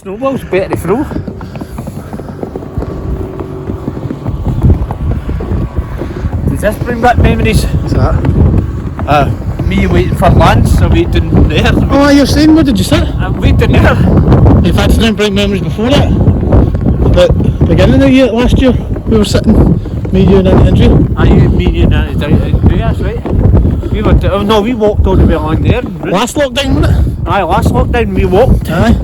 snowballs, better to throw. Does this bring back memories? What's that? Me waiting for Lance, I waiting there. Oh, you're saying, where did you sit? I'm waiting there. In fact, it didn't bring memories before that. But beginning of the year, last year, we were sitting, me, you and Andrew. Aye, me and Andrew, that's right. We were, no, we walked all the way along there. Last lockdown, wasn't it? Aye, last lockdown we walked. Aye.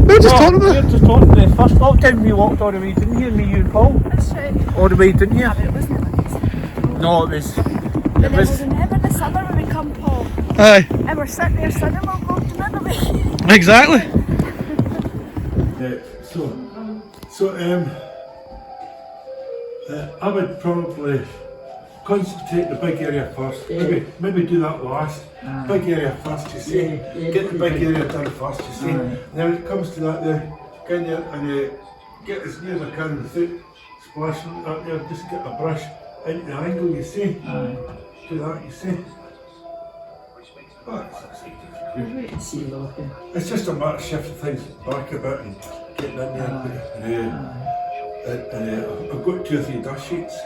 We're just talking about it. We're just talking the first lockdown we walked all the way, didn't you? Me, you and Paul. That's right. All the way, didn't you? Yeah, but it wasn't like No, it was. And then we'll remember the summer when we come, Paul. Aye. And we're sitting there singing, we'll go to another way. Exactly. I would probably concentrate the big area first. Maybe do that last. Big area first, you see. Get the big area done first, you see. Then when it comes to that, get in there and get as near as I can without splashing up there. Just get a brush into the angle, you see. Do that, you see. It's just a matter of shifting things back a bit and getting in there. I've got 2 or 3 dust sheets.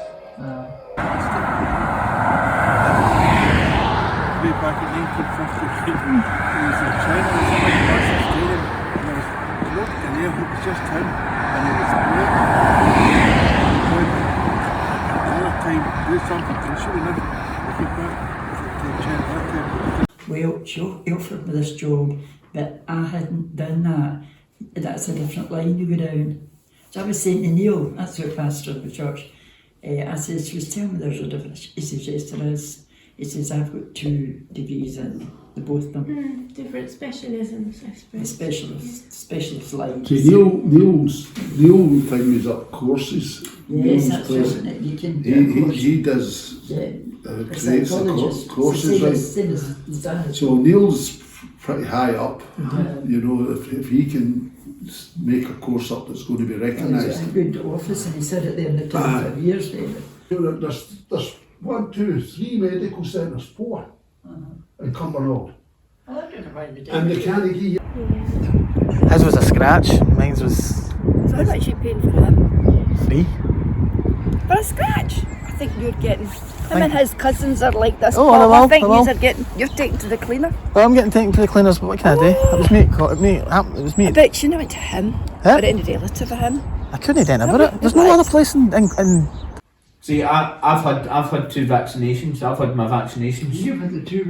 Way back in 1953, there was a China, there was a big massive stadium, and there was bloke in there, it was just him, and he was great. Another time, do something, I'm sure enough, if you back to China that time. Well, she offered me this job, but I hadn't done that. That's a different line you go down. So I was saying to Neil, that's our pastor of the church, I said, she was telling me there's a difference. He says, yes, there is. He says, I've got 2 degrees in the both of them. Different specialisms, I suppose. Specialist lines. See, the old thing is up courses. Yes, that's right. You can He does creates the courses, right? So Neil's pretty high up. You know, if he can make a course up that's going to be recognised. He's a good office, and he said it there in the 25 years. There's 1, 2, 3 medical centres, 4 in Cumbernauld. And they can't give you. His was a scratch, mine was So how much are you paying for him? free. For a scratch? I think you're getting... Him and his cousins are like this, Oh, Paul. I I think will. you're taken to the cleaner. Well, I'm getting taken to the cleaners, but what can I do? It was me, it was me. I bet you went to him. Huh? Or any relative of him. I couldn't do anything about it. There's no other place in See, I've had 2 vaccinations. I've had my vaccinations. You've had the 2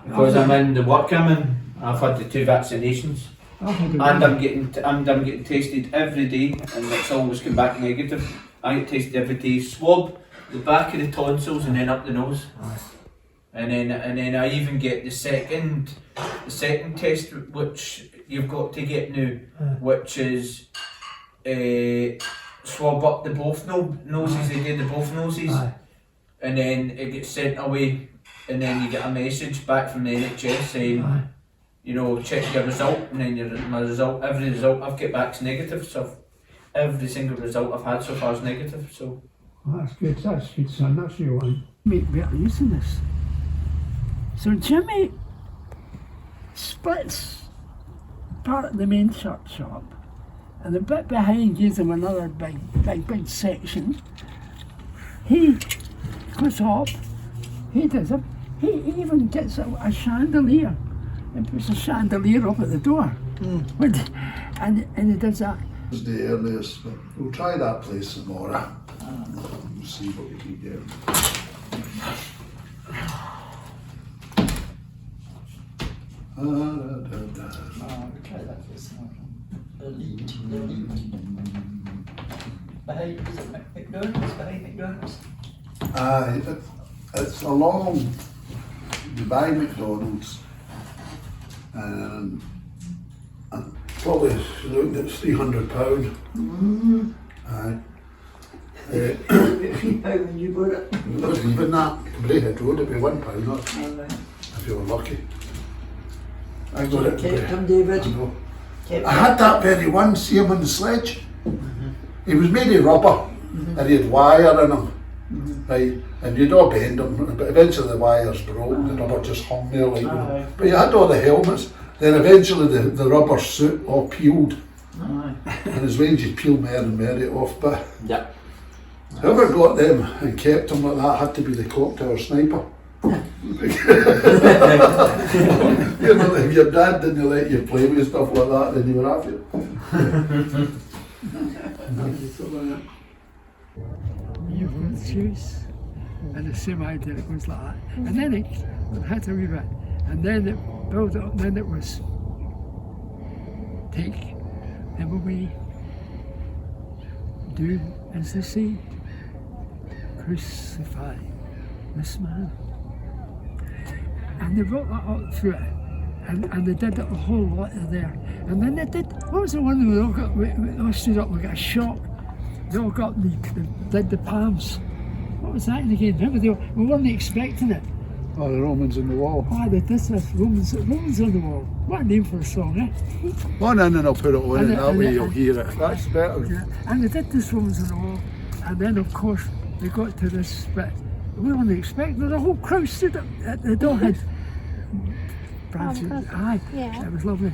Because I'm in the work I'm in, I've had the 2 vaccinations. And I'm getting tested every day, and it's always come back negative. I get tested every day, swab the back of the tonsils and then up the nose. And then I even get the second test, which you've got to get now, which is swab up the both noses. They do the both noses, and then it gets sent away, and then you get a message back from the NHS saying, you know, check your result, and then every result I've got back's negative. So every single result I've had so far is negative. So that's good, son, that's what you want. Make better use of this. So Jimmy splits part of the main church up, and the bit behind gives him another big section. He goes up, he does it, he even gets a chandelier and puts a chandelier up at the door. And he does that. It's the earliest, but we'll try that place tomorrow. We'll see what we can get. Try that place. The lead. Behind, is it McDonald's? Behind McDonald's? It's along by McDonald's, and probably looking at £300. £3 when you bought it. Not even that. Brayhead Road, it'd be £1, not if you were lucky. I got it. Kept him, David. I had that very one, see him on the sledge. He was made of rubber, and he had wire in him, right? And you'd all bend them, but eventually the wires broke, the rubber just hung there like that. But you had all the helmets, then eventually the rubber suit all peeled. And as ways you peel more and more it off, but Yeah. whoever got them and kept them like that had to be the clock tower sniper. You know, if your dad didn't let you play with stuff like that, then you were after it. You've got shoes, and the same idea it was like that. And then it had a wee bit, and then it built up, then it was take them away, do as they say, crucify this man. And they brought that up through it, and they did it a whole lot of there. And then they did, what was the one we all got, we all stood up, we got a shock. They all got did the palms. What was that again? Remember, we weren't expecting it. Oh, the Romans on the wall. Oh, they did this, Romans on the wall. What a name for a song, eh? One in and I'll put it on, and that way and- you'll hear it. That's better. Yeah. And they did this Romans on the wall. And then, of course, they got to this bit. We weren't expecting it. The whole crowd stood up. They all had branches. Aye, Yeah. it was lovely.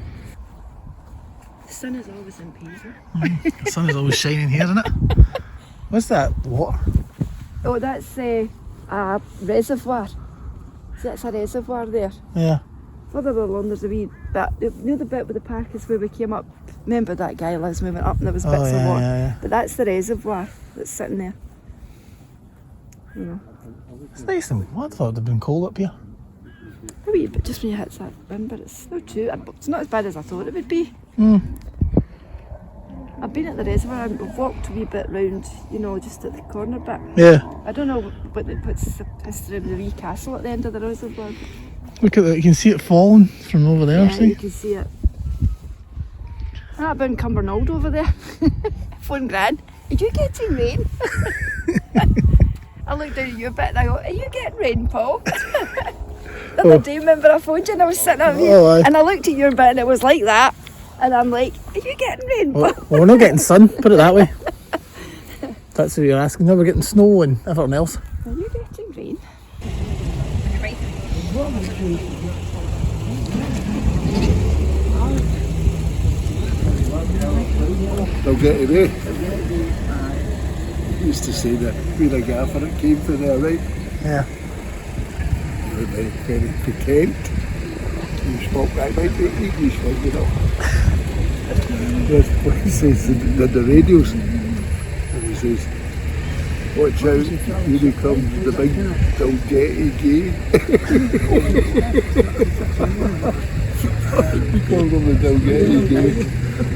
The sun is always in Pisa. The sun is always shining here, isn't it? What's that? Water? Oh, that's a reservoir. So that's a reservoir there. Yeah. Further along, there's a wee bit. You know the bit where the park is where we came up? Remember that guy, Liz? We went up and there was bits Oh, of yeah, water. yeah. But that's the reservoir that's sitting there. You know. It's nice and I thought it'd have been cold up here. A wee bit just when you hit that wind, but it's not too. It's not as bad as I thought it would be. I've been at the reservoir and we've walked a wee bit round, you know, just at the corner bit. Yeah. I don't know what's the history of the wee castle at the end of the reservoir. Look at that, you can see it falling from over there, Yeah, see? you can see it. Ah, about in Cumbernauld over there. Phone Gran, are you getting rain? I looked down at you a bit and I go, are you getting rain, Paul? The other day, remember I phoned you and I was sitting up here aye. and I looked at you a bit and it was like that. And I'm like, are you getting rain, Paul? Well, we're not getting sun, put it that way. That's what you're asking. Now we're getting snow and everything else. Are you getting rain? They'll get away. Used to say that being a gaffer that came from there, right? Yeah. You were very content. You spoke right like the English one, you know. That's what he says in the radios. And he says, watch out, here he comes, the big Dalgety gay. He called him the Dalgety gay.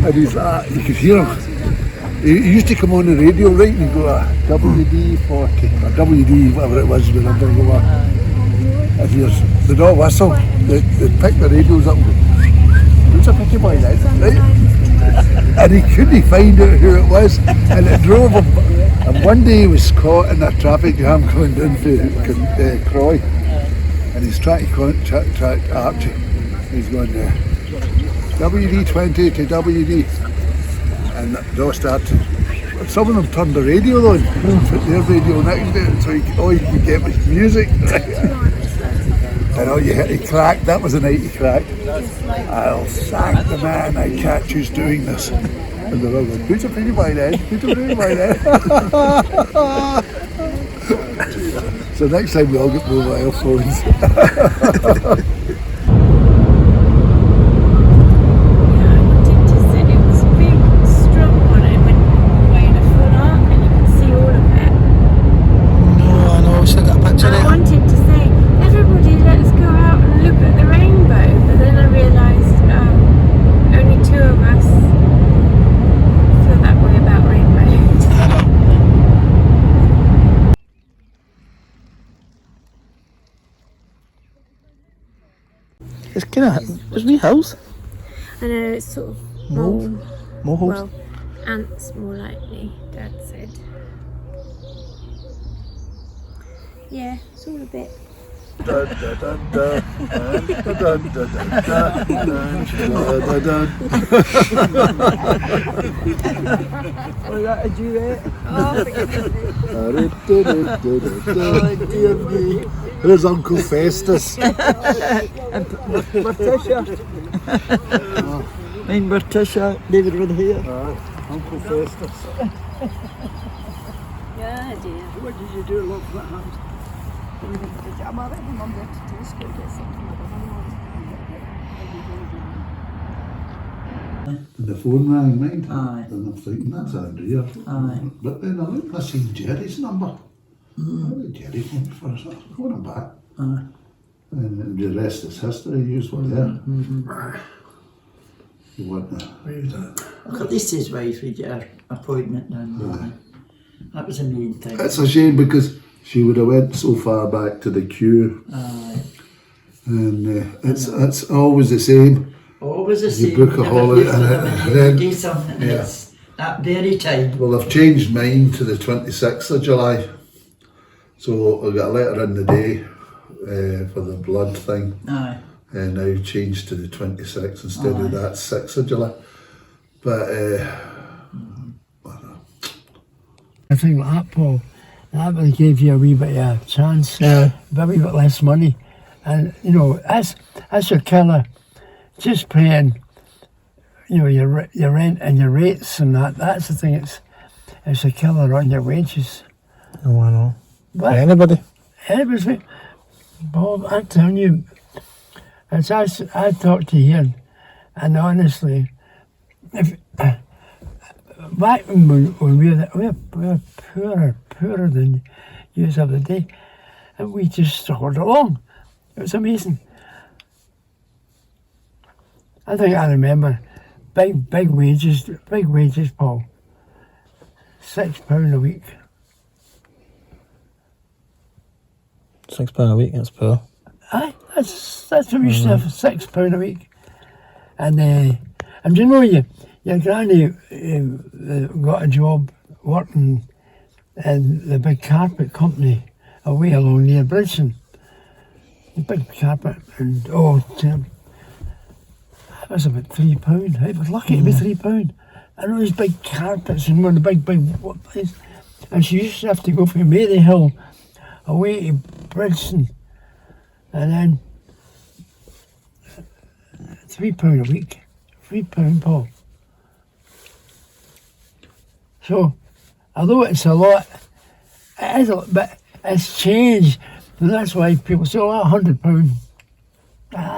And he's like, you could hear him. He used to come on the radio, right, and he'd go, WD-40, or WD, whatever it was, whenever they go, and they'd all whistle, they'd pick the radios up and go, who's a picky boy then, right? And he couldn't find out who it was, and it drove him. And one day he was caught in a traffic jam going down to Croy, and he's trying to contact Archie. He's going WD-20 to WD. And they all started. Some of them turned the radio on, put their radio next to it, so all you could get was music. And all you hit, he cracked. That was the night he cracked. I'll sack the man I catch who's doing this. And they're all going, who's a pretty boy then? Who's a pretty boy then? So next time we all get mobile phones. It's kind of, there's wee hills. I know, it's sort of Moleholes. well, ants more likely, Dad said. Yeah, it's all a bit Was that a duet? Here's Uncle Festus. Morticia. Mine Morticia, David Wood here. Uncle Festus. Yeah, dear. What did you do? Look what happened. I'm already mum there to school. And the phone rang, mind? Aye. And I'm thinking, that's Andrea. Aye. But then I looked, I seen Jerry's number. I looked Jerry phone me first. I was going back. Aye. And the rest is history. You were there. You weren't there. Look, at least his wife would get her appointment done. That was the main thing. It's a shame because she would have went so far back to the queue. Aye. And it's always the same. Always the You same. book a Never holiday do and something, then- do something and yeah. it's that very time. Well, I've changed mine to the 26th of July. So I got a letter in the day for the blood thing. Aye. And now changed to the 26th instead of that 6th of July. But I think like that, Paul, that would give you a wee bit of a chance. Yeah. A wee bit less money. And, you know, that's your killer. Just paying, you know, your rent and your rates and that's the thing. It's a killer on your wages. Oh, I know. But Anybody? anyways, Bob, I'm telling you, as I talked to you here, and honestly, if back when we were poorer than you of the day, and we just struggled along. It was amazing. I think I remember big wages, Paul. £6 a week. £6 a week, that's poor. Aye, that's what we used to have, £6 a week. And you know, your granny got a job working in the big carpet company away along near Bridgeton. The big carpet, and that was about £3. I was lucky to be £3. And all these big carpets and one of the big place. And she used to have to go from Maryhill away to Bridgeton. And then £3 a week. £3, Paul. So, although it's a lot, it is a lot, but it's changed. And that's why people say, oh, £100.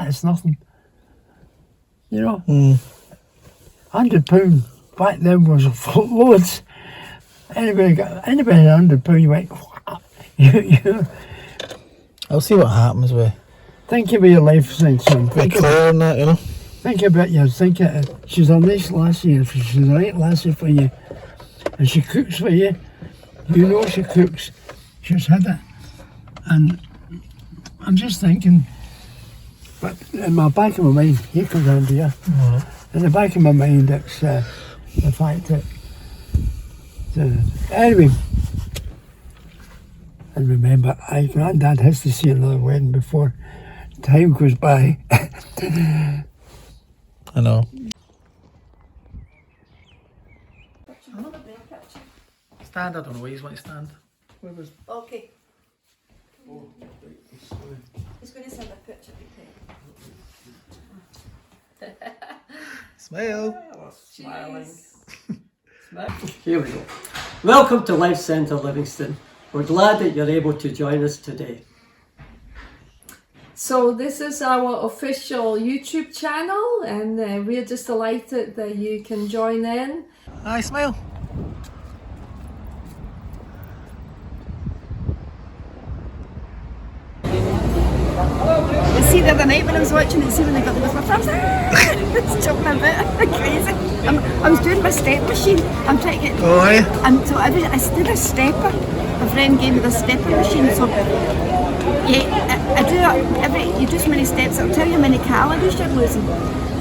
It's nothing. You know? £100 back then was loads. Anybody had £100, you went, you I'll see what happens with think about your life, son. Claire and that, you know. Think about your she's a nice lassie, she's the right lassie for you. And she cooks for you. You know she cooks. She's had it. And I'm just thinking, but in the back of my mind, here comes Andrea. In the back of my mind, it's the fact that, anyway, and remember, Granddad has to see another wedding before time goes by. I know. Stand, I don't know where you want to stand. Okay. He's going to send a picture to Smile. Here we go. Welcome to Life Centre Livingston. We're glad that you're able to join us today. So this is our official YouTube channel, and we're just delighted that you can join in. Hi, smile. You see the other night when I was watching it, see when I got the with my thumbs, it's jumping a bit crazy. I was doing my step machine. I'm trying to get. Oh, yeah. So I did a stepper. A friend gave me the stepper machine. So yeah, I do you do so many steps. It'll tell you how many calories you're losing.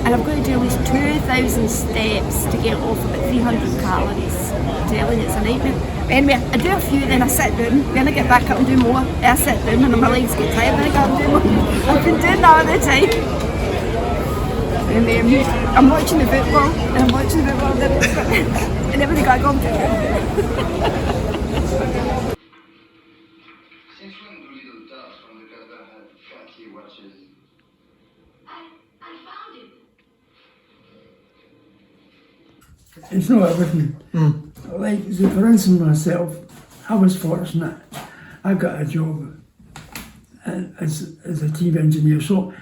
and I've got to do at least 2,000 steps to get off about 300 calories. I'm telling you, it's a nightmare. But anyway, I do a few, then I sit down, then I get back up and do more. Then I sit down and my legs get tired, then I get up and do more. I've been doing that all the time. And I'm watching the football, and I'm watching the football, and everything got gone. It's not everything. Like, so for instance, myself, I was fortunate. I got a job as a TV engineer, so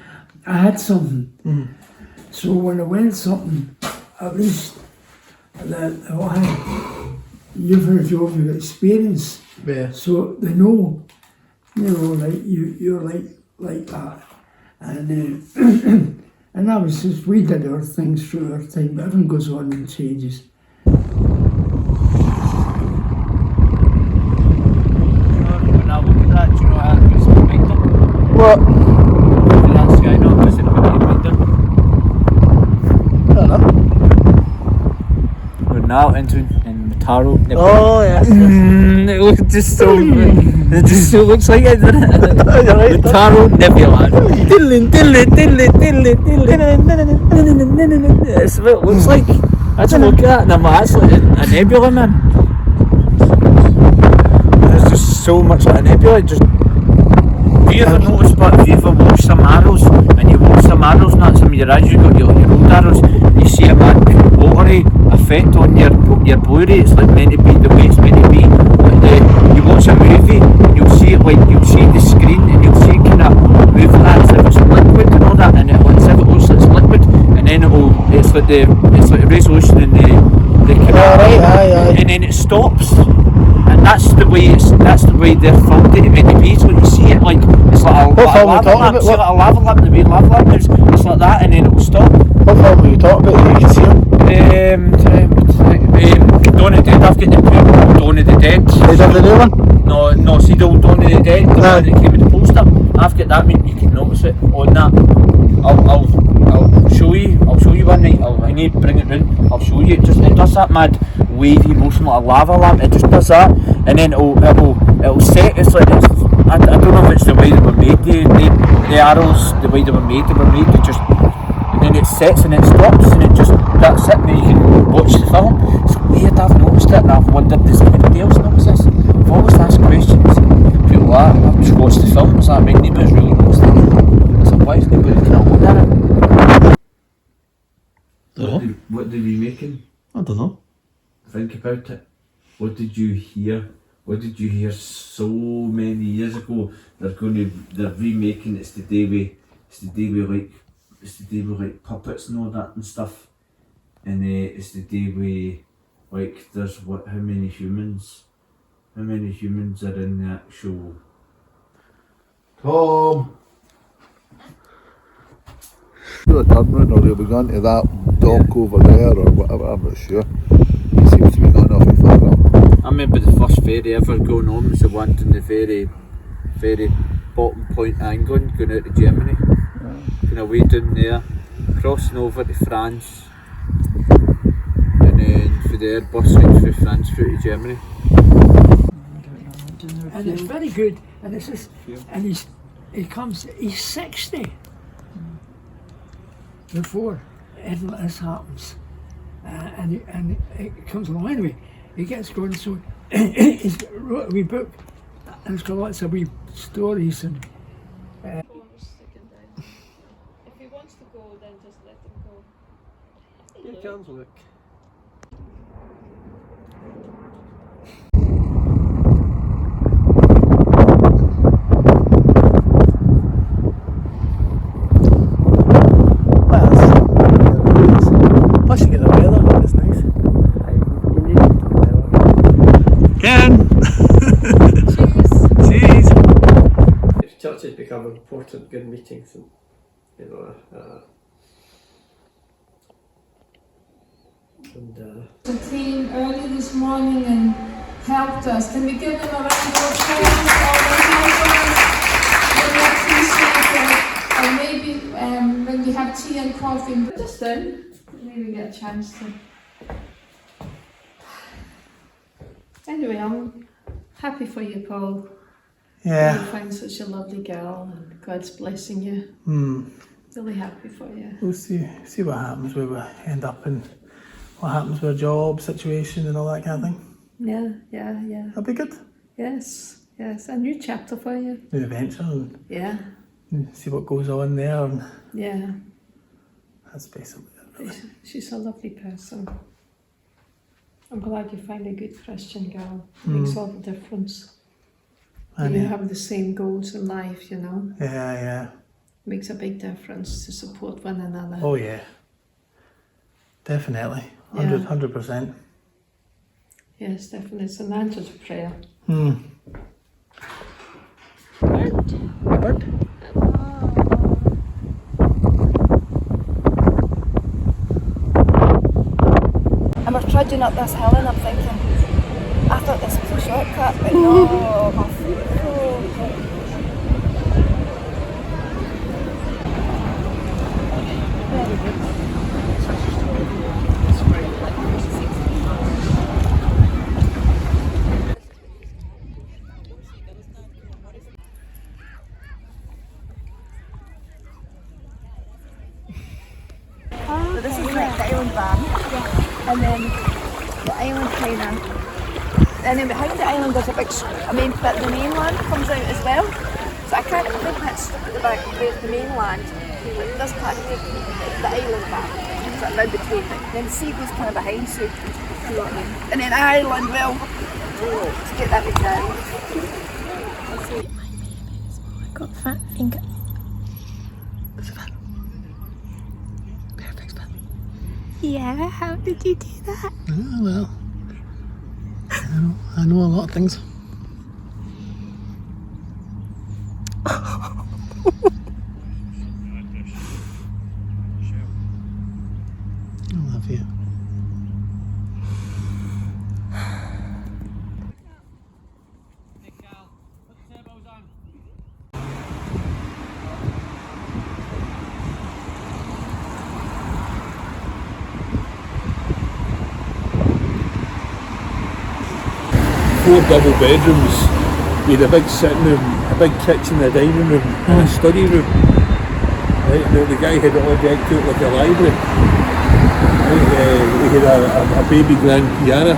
I had something. So when I went something, at least you've had a job, you've got experience. Yeah. So they know, like you're like that. And and that was just, we did our things through our time, but everything goes on and changes. When I look at that, do you know how it was behind them? What? Look at that sky, no, because it put it behind them. I don't know. We're now entering in Taro. Oh, yes. It looks just so. It just so looks like it, doesn't it? Right, The Taro Nebula. That's what it looks like. I just look at that and I'm like, that's like a nebula, man. It's just so much like a nebula. Just. Have you ever noticed, but if you ever watched some arrows and you watch some arrows and that's some of your eyes, you've got your old arrows, you see a mad watery effect on your Blu-ray, it's like meant to be the way it's meant to be. Like you watch a movie and you'll see it like, you'll see the screen and you'll see it kind of move like that as if it's liquid and all that, and it looks as if it looks like it's liquid, and then it's like the resolution and the kind of, aye. and then it stops. And that's the way they're filmed it meant to be. So you see it like it's like a lava lamp. See like a lava lamp, the way lava lamp moves. It's like that, and then it will stop. What film were you talking about? You can see them. Dawn of the Dead. I've got the Dawn of the Dead. Is that the new one? No. See the old Dawn of the Dead, the one that came with the poster. I've got that. Maybe you can notice it on that. I'll show you. I'll show you one night. I need to bring it round. I'll show you. It does that mad wavy motion like a lava lamp. It just does that, and then it'll set. It's like I don't know if it's the way they were made. The arrows, the way they were made. They just, and then it sets and it stops and it just, that's it. And then you can watch the film. It's weird. I've noticed it and I've wondered, does anybody else notice this? I've always asked questions. People like, I've just watched the film. It's like making me really notice that. It's like, why is nobody kind of look at it? What did we making? I don't know. Think about it. What did you hear? What did you hear so many years ago? They're remaking it's the day we like puppets and all that and stuff. And it's the day we like there's how many humans are in the actual Tom! Do a turn round or he'll be going to that dock over there or whatever, I'm not sure. He seems to be going off the far up. I remember the first ferry ever going on was the one in the ferry bottom point England going out to Germany. Kind of way down there, crossing over to France, and then for there busing through France through to Germany. And it's very good, and it's just, and he's 60 before anything like this happens, and it comes along anyway. He gets going, so he's wrote a wee book, and it's got lots of wee stories and. If he wants to go, then just let him go. You can look. Plus you get the weather, it's nice. Ken! Cheers! If churches become important, good meetings, and The team early this morning and helped us. Can we give them a round of applause for all the helpers? Really appreciate it. And maybe when we have tea and coffee, just sits down. Didn't even get a chance to. Anyway, I'm happy for you, Paul. Yeah. You find such a lovely girl, and God's blessing you. Really happy for you. We'll see what happens where we end up and what happens with our job situation and all that kind of thing. Yeah. That'll be good. Yes. A new chapter for you. New adventure Yeah. and see what goes on there. And Yeah. that's basically it, really. She's a lovely person. I'm glad you find a good Christian girl. It makes all the difference. And You have the same goals in life, you know. Yeah. Makes a big difference to support one another. Oh yeah. Definitely. 100%. Yes, definitely. It's an answer to prayer. Bird? And we're trudging up this hill and I'm thinking, I thought this was a shortcut, but no, my foot. Very good. So this is like the island van, and then the island kind of, and then behind the island there's a big, but the mainland comes out as well. So I can't think that's the mainland, but this part here, the island van, so right between it. Then the sea goes kind of behind, so you know what I mean. And then Ireland, well, to get that bit down. I got fat finger. Yeah, how did you do that? Oh, well, I know a lot of things. I love you. Four double bedrooms. You had a big sitting room, a big kitchen, a dining room, and a study room. Right? The guy had it all decked out like a library. Right? He had a baby grand piano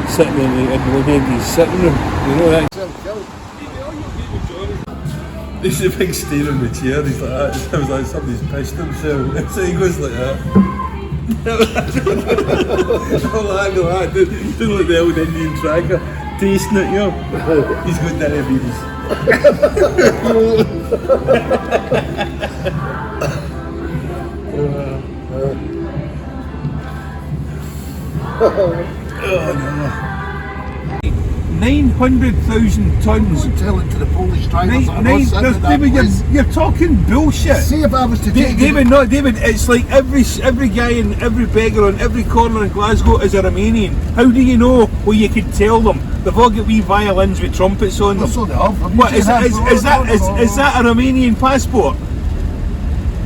sitting in one end of his sitting room. You know that? There's a big stain on the chair. He's like that. It sounds like somebody's pissed himself. So he goes like that. Oh, hang on, that. Doing like the old Indian tracker, tasting it, you know. He's got diabetes. Oh no. 900,000 tonnes. Tell it to the Polish drivers that are not sitting at that place. You're talking bullshit. See if I was to take David, it's like every guy and every beggar on every corner in Glasgow is a Romanian. How do you know? Well, you could tell them. They've all got wee violins with trumpets on them. So they have. What, is that a Romanian passport?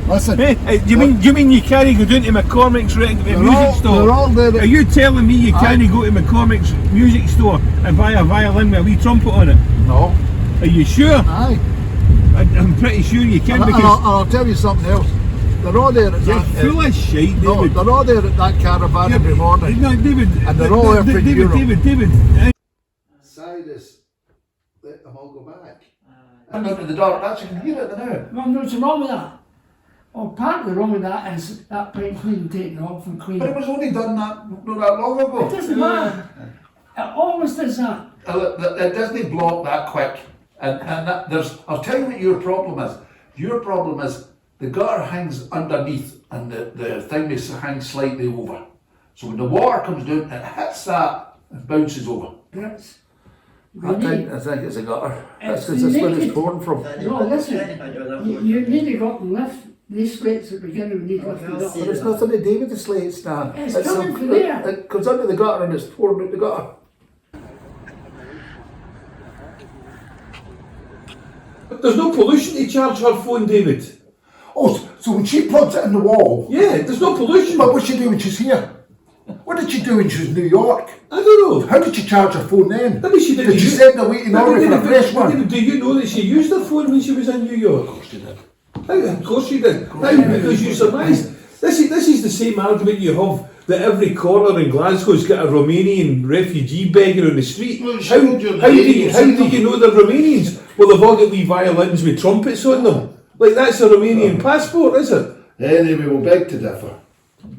Listen. Hey, do you mean you can't go down to McCormick's music store? They're all there. Are you telling me you can't go to McCormick's music store and buy a violin with a wee trumpet on it? No. Are you sure? Aye. I'm pretty sure you can, because I'll tell you something else. They're all there at you're that. full of shit, David. No, they're all there at that caravan every morning. No, David. And they're all there for Europe. David. Cyrus, let them all go back. I'm out in the dark, that's you can hear it now. Well, what's wrong with that? Well, partly wrong with that is that pipe clean taken off and clean. But it was only done not that long ago. It doesn't matter. It always does that. It doesn't blow up that quick. And that, I'll tell you what your problem is. Your problem is the gutter hangs underneath and the thing hangs slightly over. So when the water comes down, it hits that and bounces over. That's. I think it's a gutter. That's where it's pouring from. No, listen. You need to go up and lift these slates at the beginning. We need to lift it up. But it's nothing to do with the slates, Dan. It's coming from there. It comes under the gutter and it's pouring out the gutter. There's no pollution to charge her phone, David. Oh, So when she plugs it in the wall, Yeah, there's no pollution. but what's she do when she's here? What did she do when she was in New York? I don't know. How did she charge her phone then? Maybe she didn't Did she use- send a waiting order for a fresh one? Do you know that she used her phone when she was in New York? Of course she did. Of course she did. How? Because you surmised. This is the same argument you have that every corner in Glasgow's got a Romanian refugee begging on the street. Well, How do you know they're Romanians? Well, they've all got wee violins with trumpets on them. Like that's a Romanian passport, is it? Anyway, we'll beg to differ.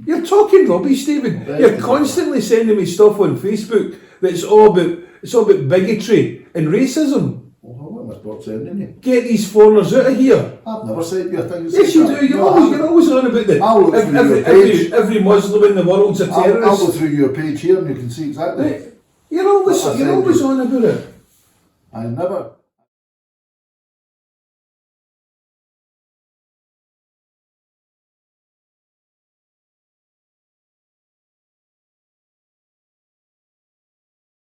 You're talking rubbish, David. You're constantly sending me stuff on Facebook that's all about bigotry and racism. Well, what am I supposed to send you? Get these foreigners out of here. I've never said you a thing. Yes, you do. You're always on about the I'll look through your page. every Muslim in the world's a I'll terrorist. go through your page here and you can see exactly. You're always What I on about it. I never.